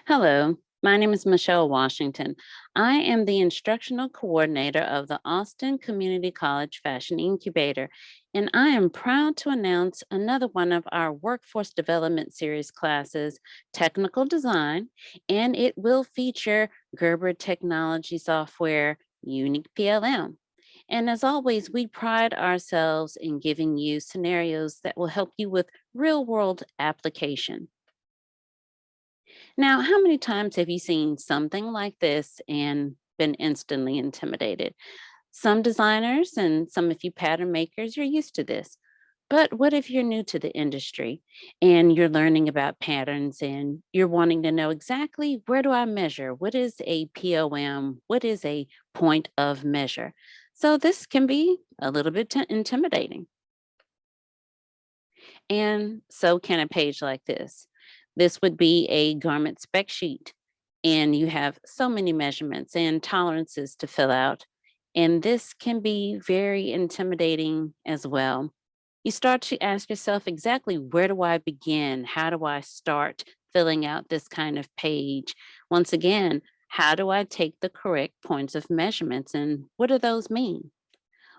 Hello, my name is Michelle Washington. I am the instructional coordinator of the Austin Community College Fashion Incubator, and I am proud to announce another one of our Workforce Development Series classes, Technical Design, and it will feature Gerber technology software, UniquePLM. And as always, we pride ourselves in giving you scenarios that will help you with real world application. Now, how many times have you seen something like this and been instantly intimidated? Some designers and some of you pattern makers, you're used to this. But what if you're new to the industry and you're learning about patterns and you're wanting to know exactly where do I measure? What is a POM? What is a point of measure? So this can be a little bit intimidating. And so can a page like this. This would be a garment spec sheet, and you have so many measurements and tolerances to fill out. And this can be very intimidating as well. You start to ask yourself exactly where do I begin? How do I start filling out this kind of page? Once again, how do I take the correct points of measurements and what do those mean?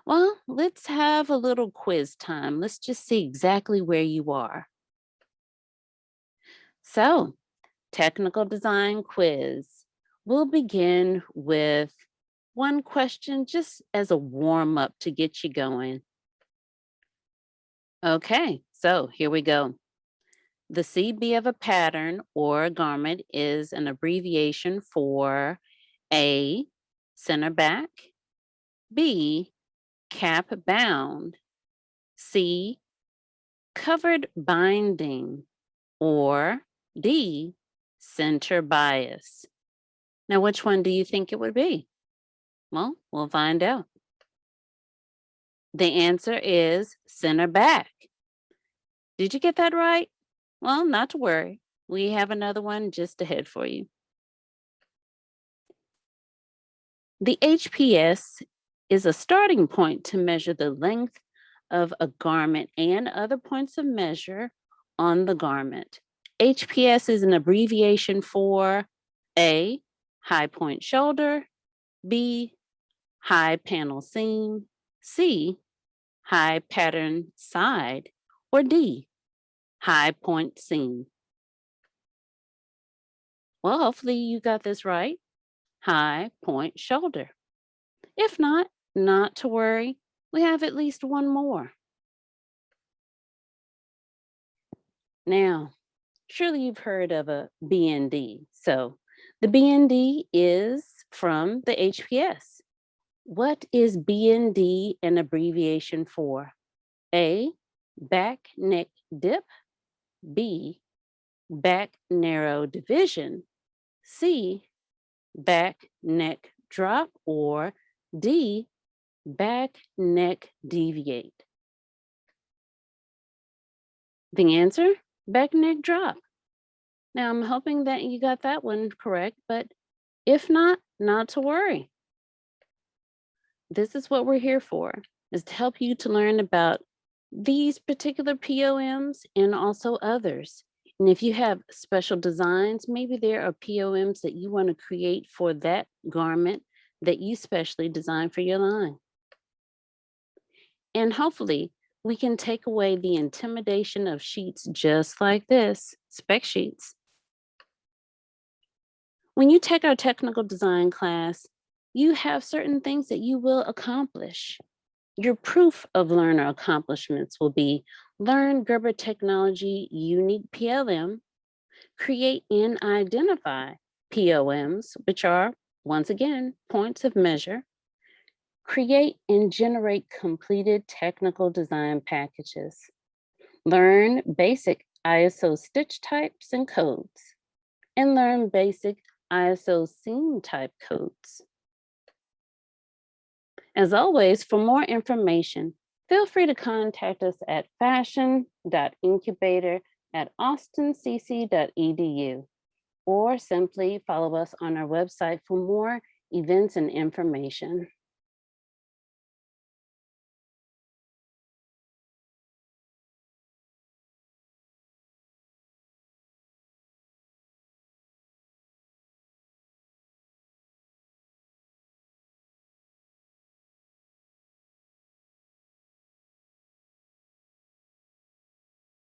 Well, let's have a little quiz time. Let's just see exactly where you are. So, technical design quiz. We'll begin with one question just as a warm up to get you going. Okay, so here we go. The CB of a pattern or a garment is an abbreviation for A, center back, B, cap bound, C, covered binding, or D, center bias. Now, which one do you think it would be? Well, we'll find out. The answer is center back. Did you get that right? Well, not to worry. We have another one just ahead for you. The HPS is a starting point to measure the length of a garment and other points of measure on the garment. HPS is an abbreviation for A, high point shoulder, B, high panel seam, C, high pattern side, or D, high point seam. Well, hopefully you got this right. High point shoulder. If not, not to worry. We have at least one more. Now, surely you've heard of a BND. So the BND is from the HPS. What is BND an abbreviation for? A, back neck dip, B, back narrow division, C, back neck drop, or D, back neck deviate. The answer, back neck drop. Now I'm hoping that you got that one correct, but if not, not to worry. This is what we're here for, is to help you to learn about these particular POMs and also others. And if you have special designs, maybe there are POMs that you want to create for that garment that you specially designed for your line. And hopefully we can take away the intimidation of sheets just like this, spec sheets. When you take our technical design class, you have certain things that you will accomplish. Your proof of learner accomplishments will be learn Gerber technology UniquePLM, create and identify POMs, which are, once again, points of measure, create and generate completed technical design packages, learn basic ISO stitch types and codes, and learn basic ISO seam type codes. As always, for more information, feel free to contact us at fashion.incubator@austincc.edu or simply follow us on our website for more events and information.